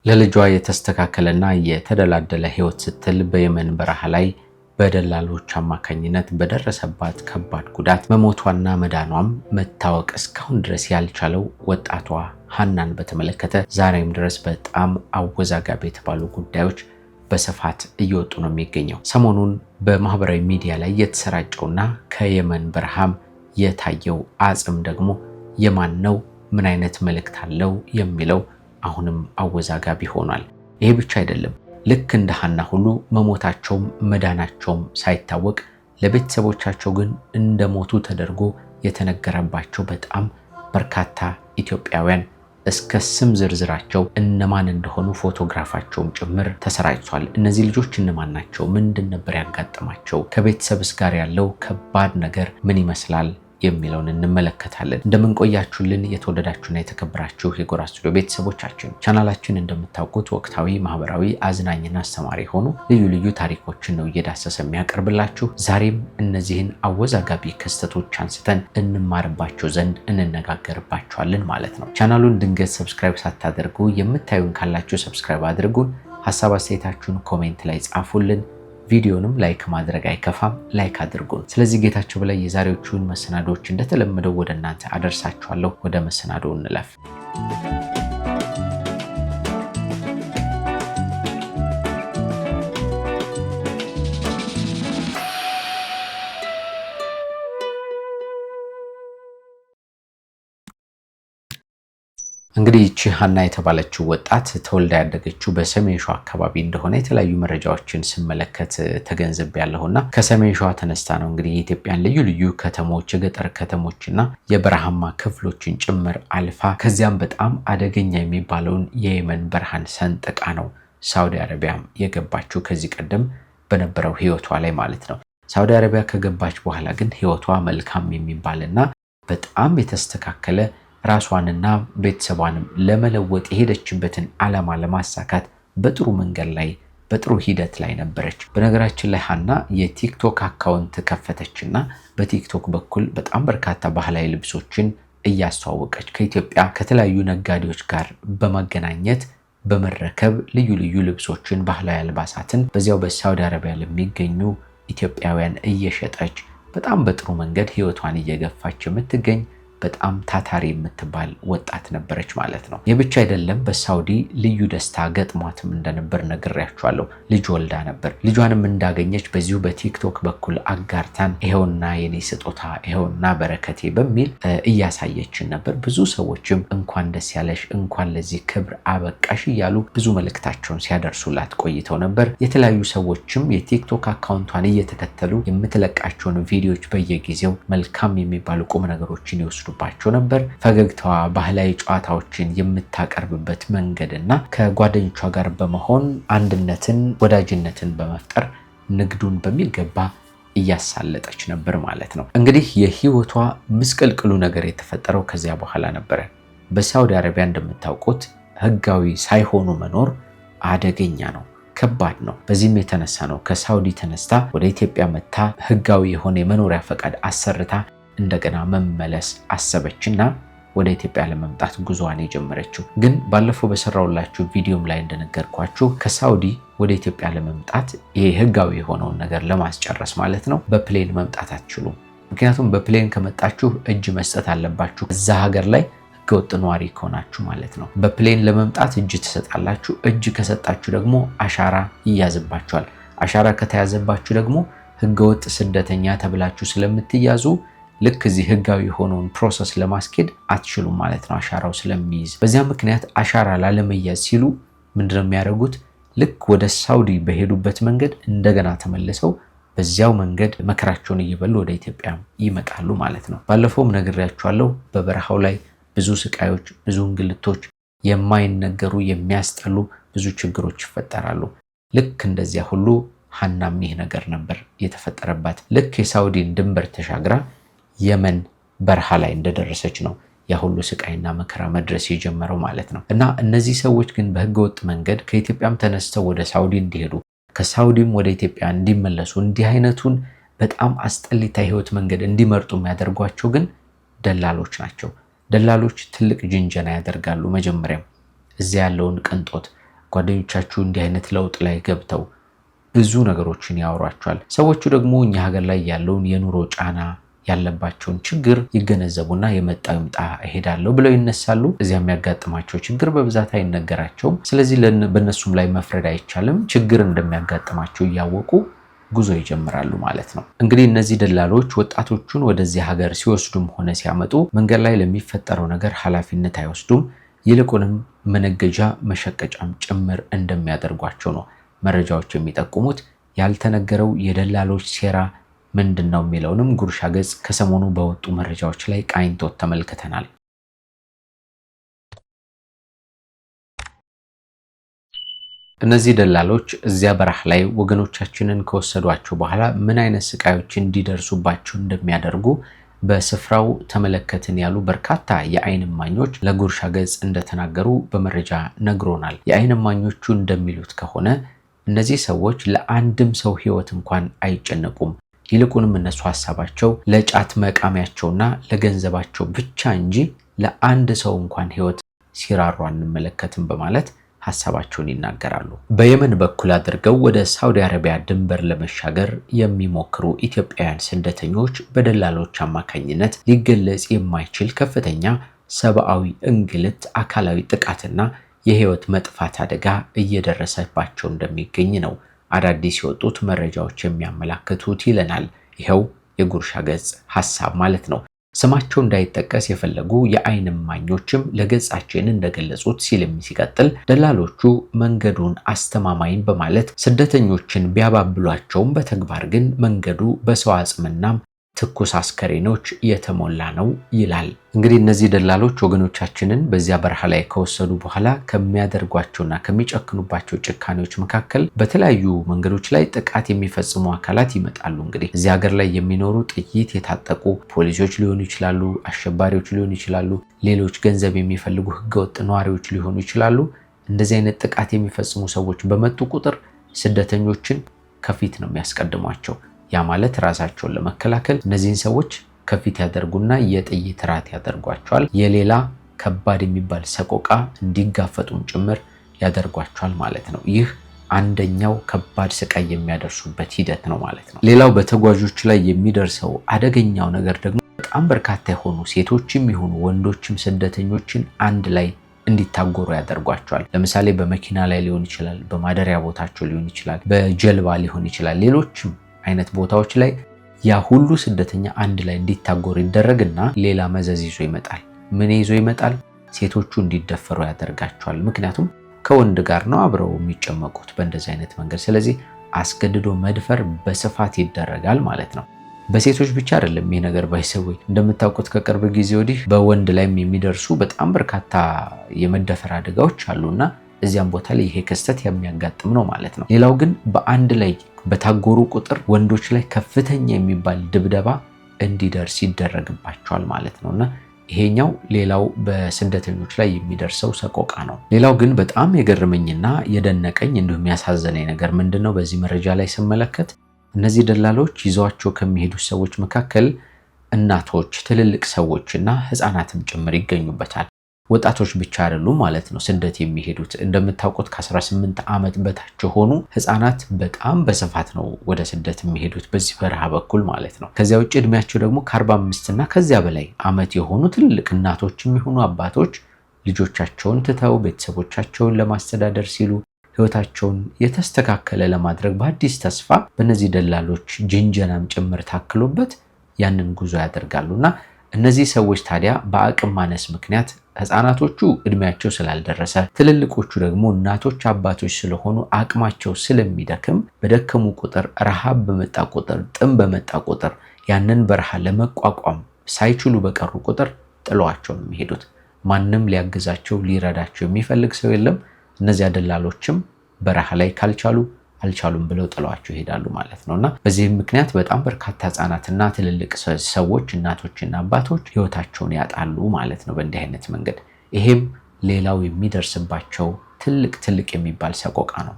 ለልጇ የተስተካከለና የተደላደለ ህይወት ስትል በየመን በረሃ ላይ በደላሎች አማካኝነት በደረሰባት ከባድ ጉዳት መሞቷና መዳኗም መታወቅ እስካሁን ድረስ ያልቻለው ወጣቷ ሀናን በተመለከተ ዛሬም ድረስ በጣም አወዛጋቢ የተባሉ ጉዳዮች በስፋት እየወጡ ነው የሚገኘው። ሰሞኑን በማህበራዊ ሚዲያ ላይ የተሰራጨውና ከየመን በረሃም የታየው አጽም ደግሞ የማን ነው፣ ምን አይነት መልእክት አለው የሚለው አሁንም አወዛጋቢ ሆኗል። ይሄ ብቻ አይደለም። ልክ እንደ ሀና ሁሉ መሞታቸውም መዳናቸውም ሳይታወቅ ለቤተሰቦቻቸው ግን እንደሞቱ ተደርጎ የተነገረባቸው በጣም በርካታ ኢትዮጵያውያን እስከ ስም ዝርዝራቸው እነማን እንደሆኑ ፎቶግራፋቸውም ጭምር ተሰራጭቷል። እነዚህ ልጆች እነማን ናቸው? ምንድን ነበር ያጋጠማቸው? ከቤተሰብስ ጋር ያለው ከባድ ነገር ምን ይመስላል የሚለውን እንመለከታለን። እንደምን ቆያችሁልን የተወደዳችሁና የተከበራችሁ የጎራ ስቱዲዮ ቤተሰቦቻችን። ቻናላችን እንደምታውቁት ወቅታዊ፣ ማህበራዊ፣ አዝናኝና አስተማሪ ሆኑ ልዩ ልዩ ታሪኮችን ነው እየዳሰሰ የሚያቀርብላችሁ። ዛሬም እነዚህን አወዛጋቢ ክስተቶች አንስተን እንማርባቸው ዘንድ እንነጋገርባቸዋለን ማለት ነው። ቻናሉን ድንገት ሰብስክራይብ ሳታደርጉ የምታዩን ካላችሁ ሰብስክራይብ አድርጉን። ሀሳብ አስተያየታችሁን ኮሜንት ላይ ጻፉልን። ቪዲዮንም ላይክ ማድረግ አይከፋም፣ ላይክ አድርጉን። ስለዚህ ጌታቸው በላይ የዛሬዎቹን መሰናዶዎች እንደተለመደው ወደ እናንተ አደርሳችኋለሁ። ወደ መሰናዶው እንለፍ። እንግዲህ ይቺ ሀና የተባለችው ወጣት ተወልዳ ያደገችው በሰሜን ሸዋ አካባቢ እንደሆነ የተለያዩ መረጃዎችን ስመለከት ተገንዝቤያለሁና ከሰሜን ሸዋ ተነስታ ነው እንግዲህ የኢትዮጵያን ልዩ ልዩ ከተሞች፣ የገጠር ከተሞችና የበረሃማ ክፍሎችን ጭምር አልፋ ከዚያም በጣም አደገኛ የሚባለውን የየመን በረሃን ሰንጥቃ ነው ሳውዲ አረቢያም የገባችው ከዚህ ቀደም በነበረው ህይወቷ ላይ ማለት ነው። ሳውዲ አረቢያ ከገባች በኋላ ግን ህይወቷ መልካም የሚባልና በጣም የተስተካከለ ራሷንና ቤተሰቧንም ለመለወጥ የሄደችበትን ዓላማ ለማሳካት በጥሩ መንገድ ላይ በጥሩ ሂደት ላይ ነበረች። በነገራችን ላይ ሀና የቲክቶክ አካውንት ከፈተችና በቲክቶክ በኩል በጣም በርካታ ባህላዊ ልብሶችን እያስተዋወቀች ከኢትዮጵያ ከተለያዩ ነጋዴዎች ጋር በማገናኘት በመረከብ ልዩ ልዩ ልብሶችን፣ ባህላዊ አልባሳትን በዚያው በሳውዲ አረቢያ ለሚገኙ ኢትዮጵያውያን እየሸጠች በጣም በጥሩ መንገድ ህይወቷን እየገፋች የምትገኝ በጣም ታታሪ የምትባል ወጣት ነበረች ማለት ነው። የብቻ አይደለም፣ በሳውዲ ልዩ ደስታ ገጥሟትም እንደነበር ነግሬያችኋለሁ። ልጅ ወልዳ ነበር። ልጇንም እንዳገኘች በዚሁ በቲክቶክ በኩል አጋርታን ይሄውና የኔ ስጦታ፣ ይሄውና በረከቴ በሚል እያሳየችን ነበር። ብዙ ሰዎችም እንኳን ደስ ያለሽ፣ እንኳን ለዚህ ክብር አበቃሽ እያሉ ብዙ መልእክታቸውን ሲያደርሱላት ቆይተው ነበር። የተለያዩ ሰዎችም የቲክቶክ አካውንቷን እየተከተሉ የምትለቃቸውን ቪዲዮዎች በየጊዜው መልካም የሚባሉ ቁም ነገሮችን ይወስዱ ባቸው ነበር። ፈገግታዋ፣ ባህላዊ ጨዋታዎችን የምታቀርብበት መንገድና ከጓደኞቿ ጋር በመሆን አንድነትን፣ ወዳጅነትን በመፍጠር ንግዱን በሚገባ እያሳለጠች ነበር ማለት ነው። እንግዲህ የህይወቷ ምስቅልቅሉ ነገር የተፈጠረው ከዚያ በኋላ ነበረ። በሳውዲ አረቢያ እንደምታውቁት ህጋዊ ሳይሆኑ መኖር አደገኛ ነው፣ ከባድ ነው። በዚህም የተነሳ ነው ከሳውዲ ተነስታ ወደ ኢትዮጵያ መጥታ ህጋዊ የሆነ የመኖሪያ ፈቃድ አሰርታ እንደገና መመለስ አሰበችና ወደ ኢትዮጵያ ለመምጣት ጉዞዋን የጀመረችው። ግን ባለፈው በሰራውላችሁ ቪዲዮም ላይ እንደነገርኳችሁ ከሳውዲ ወደ ኢትዮጵያ ለመምጣት ይሄ ህጋዊ የሆነውን ነገር ለማስጨረስ ማለት ነው በፕሌን መምጣት አትችሉም። ምክንያቱም በፕሌን ከመጣችሁ እጅ መስጠት አለባችሁ፣ እዛ ሀገር ላይ ህገወጥ ነዋሪ ከሆናችሁ ማለት ነው። በፕሌን ለመምጣት እጅ ትሰጣላችሁ። እጅ ከሰጣችሁ ደግሞ አሻራ ይያዝባችኋል። አሻራ ከተያዘባችሁ ደግሞ ህገወጥ ስደተኛ ተብላችሁ ስለምትያዙ ልክ እዚህ ህጋዊ የሆነውን ፕሮሰስ ለማስኬድ አትችሉም ማለት ነው፣ አሻራው ስለሚይዝ። በዚያ ምክንያት አሻራ ላለመያዝ ሲሉ ምንድነው የሚያደርጉት? ልክ ወደ ሳውዲ በሄዱበት መንገድ እንደገና ተመልሰው በዚያው መንገድ መከራቸውን እየበሉ ወደ ኢትዮጵያ ይመጣሉ ማለት ነው። ባለፈውም ነግሬያችኋለሁ። በበረሃው ላይ ብዙ ስቃዮች፣ ብዙ እንግልቶች፣ የማይነገሩ የሚያስጠሉ ብዙ ችግሮች ይፈጠራሉ። ልክ እንደዚያ ሁሉ ሀናም ይህ ነገር ነበር የተፈጠረባት። ልክ የሳውዲን ድንበር ተሻግራ የመን በረሃ ላይ እንደደረሰች ነው ያ ሁሉ ስቃይና መከራ መድረስ የጀመረው ማለት ነው። እና እነዚህ ሰዎች ግን በህገወጥ መንገድ ከኢትዮጵያም ተነስተው ወደ ሳውዲ እንዲሄዱ ከሳውዲም ወደ ኢትዮጵያ እንዲመለሱ እንዲህ አይነቱን በጣም አስጠሊታ ህይወት መንገድ እንዲመርጡ የሚያደርጓቸው ግን ደላሎች ናቸው። ደላሎች ትልቅ ጅንጀና ያደርጋሉ። መጀመሪያም እዚያ ያለውን ቅንጦት ጓደኞቻችሁ እንዲህ አይነት ለውጥ ላይ ገብተው ብዙ ነገሮችን ያወሯቸዋል። ሰዎቹ ደግሞ እኛ ሀገር ላይ ያለውን የኑሮ ጫና ያለባቸውን ችግር ይገነዘቡና የመጣው ይምጣ እሄዳለሁ ብለው ይነሳሉ። እዚያ የሚያጋጥማቸው ችግር በብዛት አይነገራቸውም። ስለዚህ በእነሱም ላይ መፍረድ አይቻልም። ችግር እንደሚያጋጥማቸው እያወቁ ጉዞ ይጀምራሉ ማለት ነው። እንግዲህ እነዚህ ደላሎች ወጣቶቹን ወደዚህ ሀገር ሲወስዱም ሆነ ሲያመጡ መንገድ ላይ ለሚፈጠረው ነገር ኃላፊነት አይወስዱም። ይልቁንም መነገጃ መሸቀጫም ጭምር እንደሚያደርጓቸው ነው መረጃዎች የሚጠቁሙት። ያልተነገረው የደላሎች ሴራ ምንድነው የሚለውንም ጉርሻ ገጽ ከሰሞኑ በወጡ መረጃዎች ላይ ቃኝቶት ተመልክተናል። እነዚህ ደላሎች እዚያ በረሃ ላይ ወገኖቻችንን ከወሰዷቸው በኋላ ምን አይነት ስቃዮች እንዲደርሱባቸው እንደሚያደርጉ በስፍራው ተመለከትን ያሉ በርካታ የአይን እማኞች ለጉርሻ ገጽ እንደተናገሩ በመረጃ ነግሮናል። የአይን እማኞቹ እንደሚሉት ከሆነ እነዚህ ሰዎች ለአንድም ሰው ሕይወት እንኳን አይጨነቁም። ይልቁንም እነሱ ሐሳባቸው ለጫት መቃሚያቸውና ለገንዘባቸው ብቻ እንጂ ለአንድ ሰው እንኳን ሕይወት ሲራሩ አንመለከትም በማለት ሐሳባቸውን ይናገራሉ። በየመን በኩል አድርገው ወደ ሳውዲ አረቢያ ድንበር ለመሻገር የሚሞክሩ ኢትዮጵያውያን ስደተኞች በደላሎች አማካኝነት ሊገለጽ የማይችል ከፍተኛ ሰብአዊ እንግልት፣ አካላዊ ጥቃትና የሕይወት መጥፋት አደጋ እየደረሰባቸው እንደሚገኝ ነው አዳዲስ የወጡት መረጃዎች የሚያመላክቱት ይለናል ይኸው የጉርሻ ገጽ ሐሳብ ማለት ነው። ስማቸው እንዳይጠቀስ የፈለጉ የአይን እማኞችም ለገጻችን እንደገለጹት ሲልም ሲቀጥል ደላሎቹ መንገዱን አስተማማኝ በማለት ስደተኞችን ቢያባብሏቸውም በተግባር ግን መንገዱ በሰው አጽምናም ትኩስ አስከሬኖች የተሞላ ነው ይላል። እንግዲህ እነዚህ ደላሎች ወገኖቻችንን በዚያ በረሃ ላይ ከወሰዱ በኋላ ከሚያደርጓቸውና ከሚጨክኑባቸው ጭካኔዎች መካከል በተለያዩ መንገዶች ላይ ጥቃት የሚፈጽሙ አካላት ይመጣሉ። እንግዲህ እዚህ ሀገር ላይ የሚኖሩ ጥይት የታጠቁ ፖሊሶች ሊሆኑ ይችላሉ፣ አሸባሪዎች ሊሆኑ ይችላሉ፣ ሌሎች ገንዘብ የሚፈልጉ ህገወጥ ነዋሪዎች ሊሆኑ ይችላሉ። እንደዚህ አይነት ጥቃት የሚፈጽሙ ሰዎች በመጡ ቁጥር ስደተኞችን ከፊት ነው የሚያስቀድሟቸው። ያ ማለት ራሳቸውን ለመከላከል እነዚህን ሰዎች ከፊት ያደርጉና የጥይት ራት ያደርጓቸዋል። የሌላ ከባድ የሚባል ሰቆቃ እንዲጋፈጡም ጭምር ያደርጓቸዋል ማለት ነው። ይህ አንደኛው ከባድ ስቃይ የሚያደርሱበት ሂደት ነው ማለት ነው። ሌላው በተጓዦች ላይ የሚደርሰው አደገኛው ነገር ደግሞ በጣም በርካታ የሆኑ ሴቶችም ይሁኑ ወንዶችም ስደተኞችን አንድ ላይ እንዲታጎሩ ያደርጓቸዋል። ለምሳሌ በመኪና ላይ ሊሆን ይችላል፣ በማደሪያ ቦታቸው ሊሆን ይችላል፣ በጀልባ ሊሆን ይችላል፣ ሌሎችም አይነት ቦታዎች ላይ ያ ሁሉ ስደተኛ አንድ ላይ እንዲታጎር ይደረግና ሌላ መዘዝ ይዞ ይመጣል። ምን ይዞ ይመጣል? ሴቶቹ እንዲደፈሩ ያደርጋቸዋል። ምክንያቱም ከወንድ ጋር ነው አብረው የሚጨመቁት በእንደዚህ አይነት መንገድ። ስለዚህ አስገድዶ መድፈር በስፋት ይደረጋል ማለት ነው። በሴቶች ብቻ አይደለም ይህ ነገር ባይሰወይ። እንደምታውቁት ከቅርብ ጊዜ ወዲህ በወንድ ላይም የሚደርሱ በጣም በርካታ የመደፈር አደጋዎች አሉና እዚያም ቦታ ላይ ይሄ ክስተት የሚያጋጥም ነው ማለት ነው። ሌላው ግን በአንድ ላይ በታጎሩ ቁጥር ወንዶች ላይ ከፍተኛ የሚባል ድብደባ እንዲደርስ ይደረግባቸዋል ማለት ነውና ይሄኛው ሌላው በስደተኞች ላይ የሚደርሰው ሰቆቃ ነው። ሌላው ግን በጣም የገረመኝና የደነቀኝ እንዲሁም ያሳዘነኝ ነገር ምንድነው? በዚህ መረጃ ላይ ስመለከት እነዚህ ደላሎች ይዘዋቸው ከሚሄዱ ሰዎች መካከል እናቶች፣ ትልልቅ ሰዎችና ህፃናትም ጭምር ይገኙበታል። ወጣቶች ብቻ አይደሉም ማለት ነው ስደት የሚሄዱት። እንደምታውቁት ከ18 ዓመት በታች የሆኑ ህፃናት በጣም በስፋት ነው ወደ ስደት የሚሄዱት በዚህ በረሃ በኩል ማለት ነው። ከዚያ ውጭ እድሜያቸው ደግሞ ከ45 እና ከዚያ በላይ ዓመት የሆኑ ትልልቅ እናቶችም ይሁኑ አባቶች ልጆቻቸውን ትተው ቤተሰቦቻቸውን ለማስተዳደር ሲሉ ህይወታቸውን የተስተካከለ ለማድረግ በአዲስ ተስፋ በእነዚህ ደላሎች ጅንጀናም ጭምር ታክሎበት ያንን ጉዞ ያደርጋሉና እነዚህ ሰዎች ታዲያ በአቅም ማነስ ምክንያት ህፃናቶቹ እድሜያቸው ስላልደረሰ ትልልቆቹ ደግሞ እናቶች አባቶች ስለሆኑ አቅማቸው ስለሚደክም በደከሙ ቁጥር ረሃብ በመጣ ቁጥር ጥም በመጣ ቁጥር ያንን በረሃ ለመቋቋም ሳይችሉ በቀሩ ቁጥር ጥለዋቸው ነው የሚሄዱት። ማንም ሊያግዛቸው ሊረዳቸው የሚፈልግ ሰው የለም። እነዚያ ደላሎችም በረሃ ላይ ካልቻሉ አልቻሉም ብለው ጥለዋቸው ይሄዳሉ ማለት ነውና በዚህም ምክንያት በጣም በርካታ ህፃናትና ትልልቅ ሰዎች እናቶችና አባቶች ህይወታቸውን ያጣሉ ማለት ነው በእንዲህ አይነት መንገድ። ይሄም ሌላው የሚደርስባቸው ትልቅ የሚባል ሰቆቃ ነው።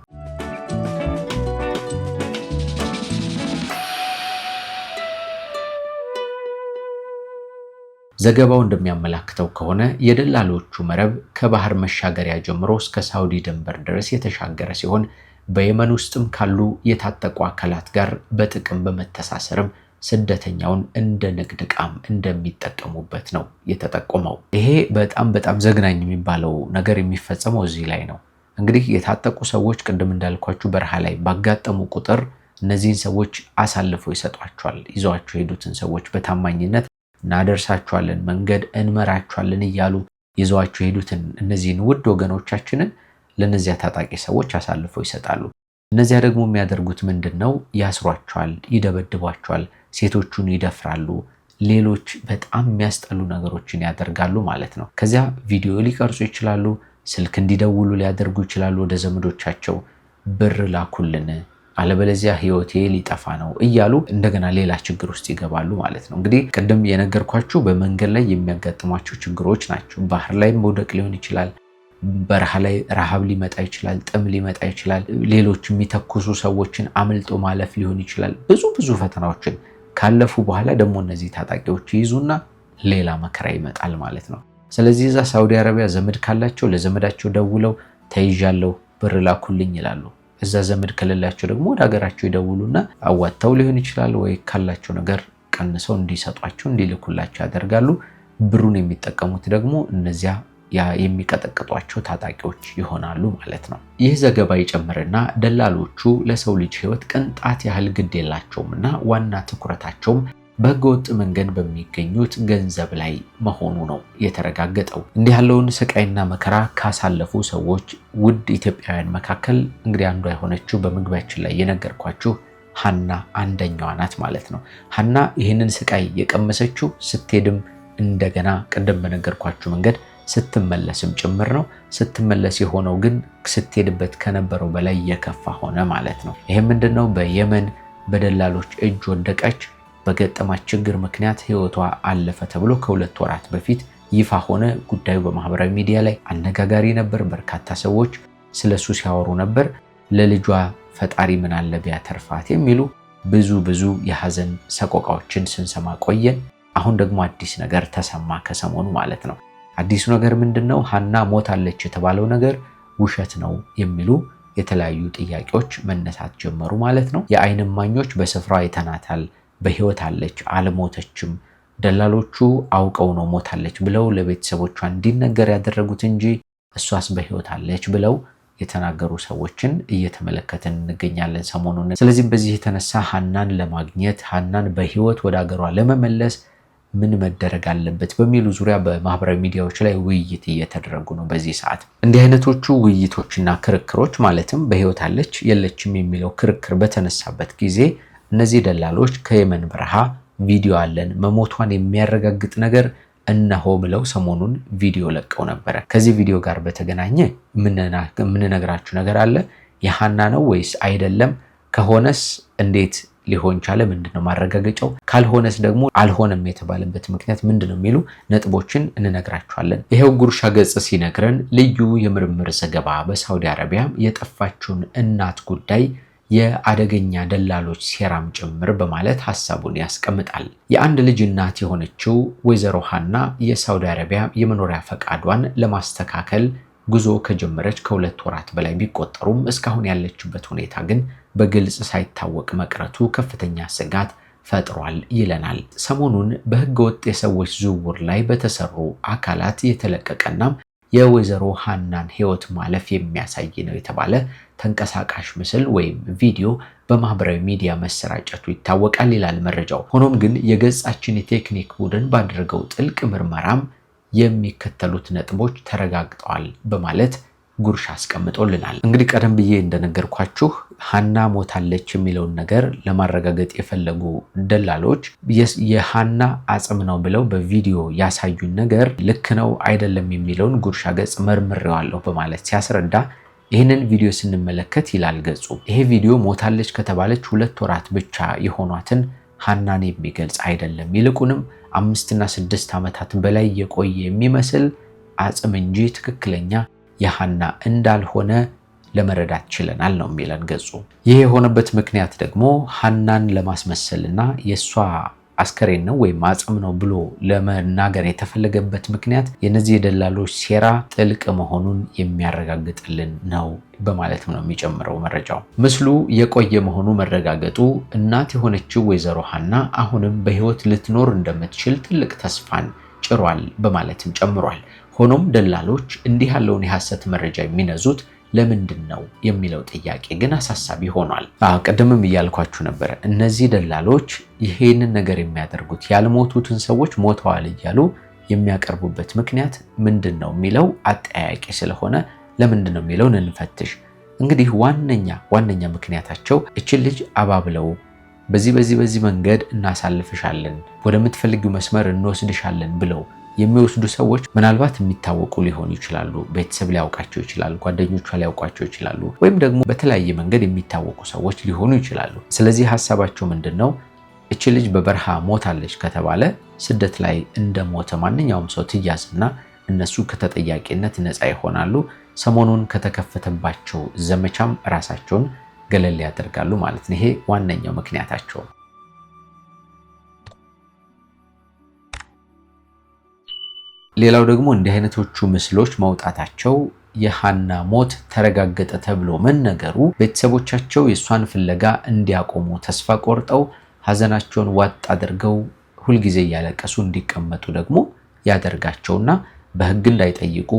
ዘገባው እንደሚያመላክተው ከሆነ የደላሎቹ መረብ ከባህር መሻገሪያ ጀምሮ እስከ ሳውዲ ድንበር ድረስ የተሻገረ ሲሆን በየመን ውስጥም ካሉ የታጠቁ አካላት ጋር በጥቅም በመተሳሰርም ስደተኛውን እንደ ንግድ ዕቃም እንደሚጠቀሙበት ነው የተጠቆመው። ይሄ በጣም ዘግናኝ የሚባለው ነገር የሚፈጸመው እዚህ ላይ ነው። እንግዲህ የታጠቁ ሰዎች ቅድም እንዳልኳችሁ በረሃ ላይ ባጋጠሙ ቁጥር እነዚህን ሰዎች አሳልፈው ይሰጧቸዋል። ይዘዋቸው የሄዱትን ሰዎች በታማኝነት እናደርሳቸዋለን፣ መንገድ እንመራቸዋለን እያሉ ይዘዋቸው የሄዱትን እነዚህን ውድ ወገኖቻችንን ለነዚያ ታጣቂ ሰዎች አሳልፈው ይሰጣሉ። እነዚያ ደግሞ የሚያደርጉት ምንድነው? ያስሯቸዋል፣ ይደበድቧቸዋል፣ ሴቶቹን ይደፍራሉ፣ ሌሎች በጣም የሚያስጠሉ ነገሮችን ያደርጋሉ ማለት ነው። ከዚያ ቪዲዮ ሊቀርጹ ይችላሉ፣ ስልክ እንዲደውሉ ሊያደርጉ ይችላሉ፣ ወደ ዘመዶቻቸው ብር ላኩልን አለበለዚያ ህይወቴ ሊጠፋ ነው እያሉ እንደገና ሌላ ችግር ውስጥ ይገባሉ ማለት ነው። እንግዲህ ቅድም የነገርኳችሁ በመንገድ ላይ የሚያጋጥሟቸው ችግሮች ናቸው። ባህር ላይ መውደቅ ሊሆን ይችላል፣ በረሃ ላይ ረሃብ ሊመጣ ይችላል፣ ጥም ሊመጣ ይችላል፣ ሌሎች የሚተኩሱ ሰዎችን አምልጦ ማለፍ ሊሆን ይችላል። ብዙ ፈተናዎችን ካለፉ በኋላ ደግሞ እነዚህ ታጣቂዎች ይይዙና ሌላ መከራ ይመጣል ማለት ነው። ስለዚህ እዛ ሳውዲ አረቢያ ዘመድ ካላቸው ለዘመዳቸው ደውለው ተይዣለሁ ብር ላኩልኝ ይላሉ። እዛ ዘመድ ከሌላቸው ደግሞ ወደ ሀገራቸው ይደውሉና አዋጥተው ሊሆን ይችላል ወይ ካላቸው ነገር ቀንሰው እንዲሰጧቸው እንዲልኩላቸው ያደርጋሉ። ብሩን የሚጠቀሙት ደግሞ እነዚያ የሚቀጠቅጧቸው ታጣቂዎች ይሆናሉ ማለት ነው። ይህ ዘገባ ይጨምርና ደላሎቹ ለሰው ልጅ ህይወት ቅንጣት ያህል ግድ የላቸውምና ዋና ትኩረታቸውም በህገወጥ መንገድ በሚገኙት ገንዘብ ላይ መሆኑ ነው የተረጋገጠው። እንዲህ ያለውን ስቃይና መከራ ካሳለፉ ሰዎች ውድ ኢትዮጵያውያን መካከል እንግዲህ አንዷ የሆነችው በመግቢያችን ላይ የነገርኳችሁ ሀና አንደኛዋ ናት ማለት ነው። ሀና ይህንን ስቃይ የቀመሰችው ስትሄድም እንደገና ቅድም በነገርኳችሁ መንገድ ስትመለስም ጭምር ነው። ስትመለስ የሆነው ግን ስትሄድበት ከነበረው በላይ የከፋ ሆነ ማለት ነው። ይሄ ምንድነው? በየመን በደላሎች እጅ ወደቀች። በገጠማት ችግር ምክንያት ህይወቷ አለፈ ተብሎ ከ2 ወራት በፊት ይፋ ሆነ። ጉዳዩ በማህበራዊ ሚዲያ ላይ አነጋጋሪ ነበር። በርካታ ሰዎች ስለሱ ሲያወሩ ነበር። ለልጇ ፈጣሪ ምን አለ ቢያተርፋት የሚሉ ብዙ የሐዘን ሰቆቃዎችን ስንሰማ ቆየን። አሁን ደግሞ አዲስ ነገር ተሰማ ከሰሞኑ ማለት ነው። አዲሱ ነገር ምንድነው? ሀና ሞታለች የተባለው ነገር ውሸት ነው የሚሉ የተለያዩ ጥያቄዎች መነሳት ጀመሩ ማለት ነው። የዓይን እማኞች በስፍራው አይተናታል፣ በህይወት አለች፣ አልሞተችም፣ ደላሎቹ አውቀው ነው ሞታለች ብለው ለቤተሰቦቿ እንዲነገር ያደረጉት እንጂ እሷስ በህይወት አለች ብለው የተናገሩ ሰዎችን እየተመለከትን እንገኛለን ሰሞኑን። ስለዚህ በዚህ የተነሳ ሀናን ለማግኘት ሀናን በህይወት ወደ ሀገሯ ለመመለስ ምን መደረግ አለበት በሚሉ ዙሪያ በማህበራዊ ሚዲያዎች ላይ ውይይት እየተደረጉ ነው። በዚህ ሰዓት እንዲህ አይነቶቹ ውይይቶችና ክርክሮች ማለትም በህይወት አለች የለችም የሚለው ክርክር በተነሳበት ጊዜ እነዚህ ደላሎች ከየመን በረሃ ቪዲዮ አለን መሞቷን የሚያረጋግጥ ነገር እነሆ ብለው ሰሞኑን ቪዲዮ ለቀው ነበረ። ከዚህ ቪዲዮ ጋር በተገናኘ የምንነግራችሁ ነገር አለ። የሀና ነው ወይስ አይደለም? ከሆነስ እንዴት ሊሆን ቻለ? ምንድነው ማረጋገጫው? ካልሆነስ ደግሞ አልሆነም የተባለበት ምክንያት ምንድነው የሚሉ ነጥቦችን እንነግራችኋለን። ይሄው ጉርሻ ገጽ ሲነግረን ልዩ የምርምር ዘገባ በሳውዲ አረቢያ የጠፋችውን እናት ጉዳይ የአደገኛ ደላሎች ሴራም ጭምር በማለት ሐሳቡን ያስቀምጣል። የአንድ ልጅ እናት የሆነችው ወይዘሮ ሀና የሳውዲ አረቢያ የመኖሪያ ፈቃዷን ለማስተካከል ጉዞ ከጀመረች ከ2 ወራት በላይ ቢቆጠሩም እስካሁን ያለችበት ሁኔታ ግን በግልጽ ሳይታወቅ መቅረቱ ከፍተኛ ስጋት ፈጥሯል ይለናል። ሰሞኑን በህገወጥ የሰዎች ዝውውር ላይ በተሰሩ አካላት የተለቀቀና የወይዘሮ ሀናን ህይወት ማለፍ የሚያሳይ ነው የተባለ ተንቀሳቃሽ ምስል ወይም ቪዲዮ በማህበራዊ ሚዲያ መሰራጨቱ ይታወቃል ይላል መረጃው። ሆኖም ግን የገጻችን የቴክኒክ ቡድን ባደረገው ጥልቅ ምርመራም የሚከተሉት ነጥቦች ተረጋግጠዋል በማለት ጉርሻ አስቀምጦልናል። እንግዲህ ቀደም ብዬ እንደነገርኳችሁ ሀና ሞታለች የሚለውን ነገር ለማረጋገጥ የፈለጉ ደላሎች የሀና አጽም ነው ብለው በቪዲዮ ያሳዩን ነገር ልክ ነው አይደለም የሚለውን ጉርሻ ገጽ መርምሬዋለሁ በማለት ሲያስረዳ ይህንን ቪዲዮ ስንመለከት ይላል ገጹ፣ ይሄ ቪዲዮ ሞታለች ከተባለች 2 ወራት ብቻ የሆኗትን ሀናን የሚገልጽ አይደለም። ይልቁንም 5 እና 6 ዓመታት በላይ የቆየ የሚመስል አጽም እንጂ ትክክለኛ የሀና እንዳልሆነ ለመረዳት ችለናል ነው የሚለን ገጹ። ይህ የሆነበት ምክንያት ደግሞ ሀናን ለማስመሰልና የሷ አስከሬን ነው ወይም አጽም ነው ብሎ ለመናገር የተፈለገበት ምክንያት የነዚህ የደላሎች ሴራ ጥልቅ መሆኑን የሚያረጋግጥልን ነው በማለት ነው የሚጨምረው መረጃው። ምስሉ የቆየ መሆኑ መረጋገጡ እናት የሆነችው ወይዘሮ ሀና አሁንም በህይወት ልትኖር እንደምትችል ትልቅ ተስፋን ጭሯል በማለትም ጨምሯል። ሆኖም ደላሎች እንዲህ ያለውን የሐሰት መረጃ የሚነዙት ለምንድን ነው የሚለው ጥያቄ ግን አሳሳቢ ሆኗል። ቀደምም እያልኳችሁ ነበር። እነዚህ ደላሎች ይሄንን ነገር የሚያደርጉት ያልሞቱትን ሰዎች ሞተዋል እያሉ የሚያቀርቡበት ምክንያት ምንድን ነው የሚለው አጠያያቂ ስለሆነ ለምንድን ነው የሚለውን እንፈትሽ። እንግዲህ ዋነኛ ምክንያታቸው እችን ልጅ አባብለው በዚህ መንገድ እናሳልፍሻለን፣ ወደምትፈልጊው መስመር እንወስድሻለን ብለው የሚወስዱ ሰዎች ምናልባት የሚታወቁ ሊሆኑ ይችላሉ። ቤተሰብ ሊያውቃቸው ይችላል፣ ጓደኞቿ ሊያውቃቸው ይችላሉ፣ ወይም ደግሞ በተለያየ መንገድ የሚታወቁ ሰዎች ሊሆኑ ይችላሉ። ስለዚህ ሐሳባቸው ምንድነው? እቺ ልጅ በበረሃ ሞታለች ከተባለ ስደት ላይ እንደሞተ ማንኛውም ሰው ትያዝና እነሱ ከተጠያቂነት ነፃ ይሆናሉ። ሰሞኑን ከተከፈተባቸው ዘመቻም ራሳቸውን ገለል ያደርጋሉ ማለት ነው። ይሄ ዋነኛው ምክንያታቸው። ሌላው ደግሞ እንዲህ አይነቶቹ ምስሎች መውጣታቸው የሃና ሞት ተረጋገጠ ተብሎ መነገሩ ቤተሰቦቻቸው የሷን ፍለጋ እንዲያቆሙ ተስፋ ቆርጠው ሐዘናቸውን ዋጥ አድርገው ሁልጊዜ እያለቀሱ እንዲቀመጡ ደግሞ ያደርጋቸውና በህግ እንዳይጠይቁ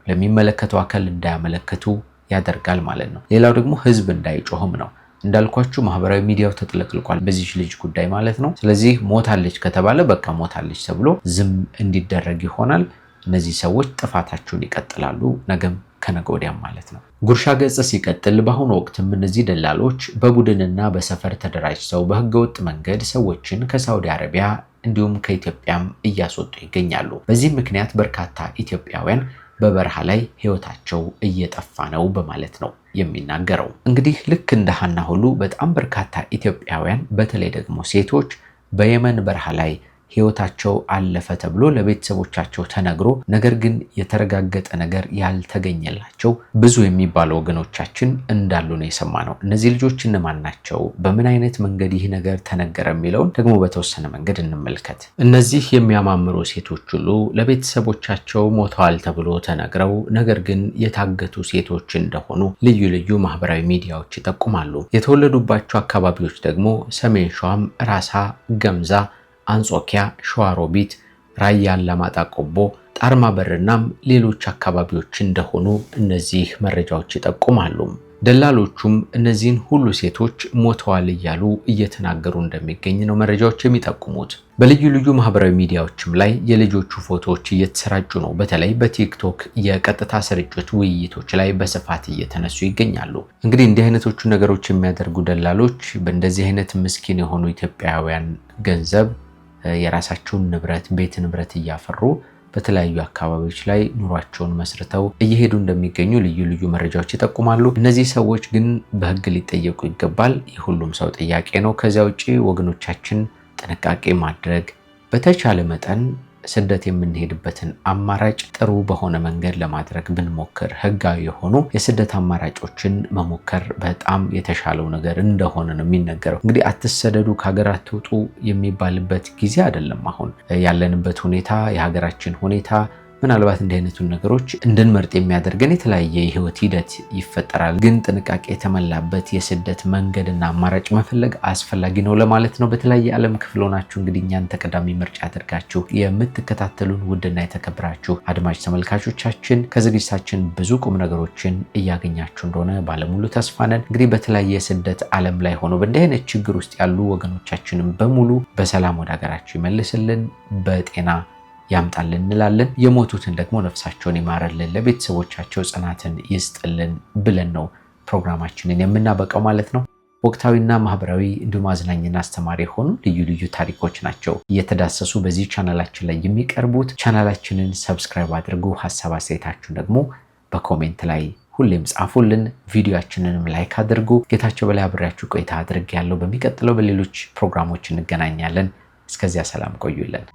ለሚመለከተው አካል እንዳያመለክቱ ያደርጋል ማለት ነው። ሌላው ደግሞ ህዝብ እንዳይጮህም ነው። እንዳልኳችሁ ማህበራዊ ሚዲያው ተጥለቅልቋል በዚህ ልጅ ጉዳይ ማለት ነው። ስለዚህ ሞታለች ከተባለ በቃ ሞታለች ተብሎ ዝም እንዲደረግ ይሆናል። እነዚህ ሰዎች ጥፋታቸውን ይቀጥላሉ ነገም ከነገ ወዲያም ማለት ነው። ጉርሻ ገጽ ሲቀጥል በአሁኑ ወቅትም እነዚህ ደላሎች በቡድንና በሰፈር ተደራጅተው በህገወጥ መንገድ ሰዎችን ከሳውዲ አረቢያ እንዲሁም ከኢትዮጵያም እያስወጡ ይገኛሉ። በዚህ ምክንያት በርካታ ኢትዮጵያውያን በበረሃ ላይ ህይወታቸው እየጠፋ ነው በማለት ነው የሚናገረው። እንግዲህ ልክ እንደ ሀና ሁሉ በጣም በርካታ ኢትዮጵያውያን በተለይ ደግሞ ሴቶች በየመን በረሃ ላይ ህይወታቸው አለፈ ተብሎ ለቤተሰቦቻቸው ተነግሮ ነገር ግን የተረጋገጠ ነገር ያልተገኘላቸው ብዙ የሚባሉ ወገኖቻችን እንዳሉ ነው የሰማነው። እነዚህ ልጆች እነማን ናቸው? በምን አይነት መንገድ ይህ ነገር ተነገረ የሚለውን ደግሞ በተወሰነ መንገድ እንመልከት። እነዚህ የሚያማምሩ ሴቶች ሁሉ ለቤተሰቦቻቸው ሞተዋል ተብሎ ተነግረው ነገር ግን የታገቱ ሴቶች እንደሆኑ ልዩ ልዩ ማህበራዊ ሚዲያዎች ይጠቁማሉ። የተወለዱባቸው አካባቢዎች ደግሞ ሰሜን ሸዋም፣ ራሳ፣ ገምዛ፣ አንጾኪያ፣ ሸዋሮቢት፣ ራያ አላማጣ፣ ቆቦ፣ ጣርማ በርናም ሌሎች አካባቢዎች እንደሆኑ እነዚህ መረጃዎች ይጠቁማሉ። ደላሎቹም እነዚህን ሁሉ ሴቶች ሞተዋል እያሉ እየተናገሩ እንደሚገኝ ነው መረጃዎች የሚጠቁሙት። በልዩ ልዩ ማህበራዊ ሚዲያዎችም ላይ የልጆቹ ፎቶዎች እየተሰራጩ ነው። በተለይ በቲክቶክ የቀጥታ ስርጭት ውይይቶች ላይ በስፋት እየተነሱ ይገኛሉ። እንግዲህ እንዲህ አይነቶቹ ነገሮች የሚያደርጉ ደላሎች በእንደዚህ አይነት ምስኪን የሆኑ ኢትዮጵያውያን ገንዘብ የራሳቸውን ንብረት ቤት ንብረት እያፈሩ በተለያዩ አካባቢዎች ላይ ኑሯቸውን መስርተው እየሄዱ እንደሚገኙ ልዩ ልዩ መረጃዎች ይጠቁማሉ። እነዚህ ሰዎች ግን በህግ ሊጠየቁ ይገባል። የሁሉም ሰው ጥያቄ ነው። ከዚያ ውጪ ወገኖቻችን ጥንቃቄ ማድረግ በተቻለ መጠን ስደት የምንሄድበትን አማራጭ ጥሩ በሆነ መንገድ ለማድረግ ብንሞክር ህጋዊ የሆኑ የስደት አማራጮችን መሞከር በጣም የተሻለው ነገር እንደሆነ ነው የሚነገረው። እንግዲህ አትሰደዱ ከሀገር አትውጡ የሚባልበት ጊዜ አይደለም። አሁን ያለንበት ሁኔታ የሀገራችን ሁኔታ ምናልባት እንዲህ አይነቱን ነገሮች እንድንመርጥ የሚያደርገን የተለያየ የህይወት ሂደት ይፈጠራል። ግን ጥንቃቄ የተሞላበት የስደት መንገድና አማራጭ መፈለግ አስፈላጊ ነው ለማለት ነው። በተለያየ ዓለም ክፍል ሆናችሁ እንግዲህ እኛን ተቀዳሚ ምርጫ አድርጋችሁ የምትከታተሉን ውድና የተከበራችሁ አድማጭ ተመልካቾቻችን ከዝግጅታችን ብዙ ቁም ነገሮችን እያገኛችሁ እንደሆነ ባለሙሉ ተስፋ ነን። እንግዲህ በተለያየ የስደት ዓለም ላይ ሆኖ በእንዲህ አይነት ችግር ውስጥ ያሉ ወገኖቻችንን በሙሉ በሰላም ወደ ሀገራችሁ ይመልስልን፣ በጤና ያምጣልን እንላለን። የሞቱትን ደግሞ ነፍሳቸውን ይማረልን፣ ለቤተሰቦቻቸው ጽናትን ይስጥልን ብለን ነው ፕሮግራማችንን የምናበቃው ማለት ነው። ወቅታዊና ማህበራዊ እንዲሁም አዝናኝና አስተማሪ የሆኑ ልዩ ልዩ ታሪኮች ናቸው እየተዳሰሱ በዚህ ቻናላችን ላይ የሚቀርቡት። ቻናላችንን ሰብስክራይብ አድርጉ። ሀሳብ አስተያየታችሁን ደግሞ በኮሜንት ላይ ሁሌም ጻፉልን። ቪዲዮአችንንም ላይክ አድርጉ። ጌታቸው በላይ አብሬያችሁ ቆይታ አድርጌያለሁ። በሚቀጥለው በሌሎች ፕሮግራሞች እንገናኛለን። እስከዚያ ሰላም ቆዩልን።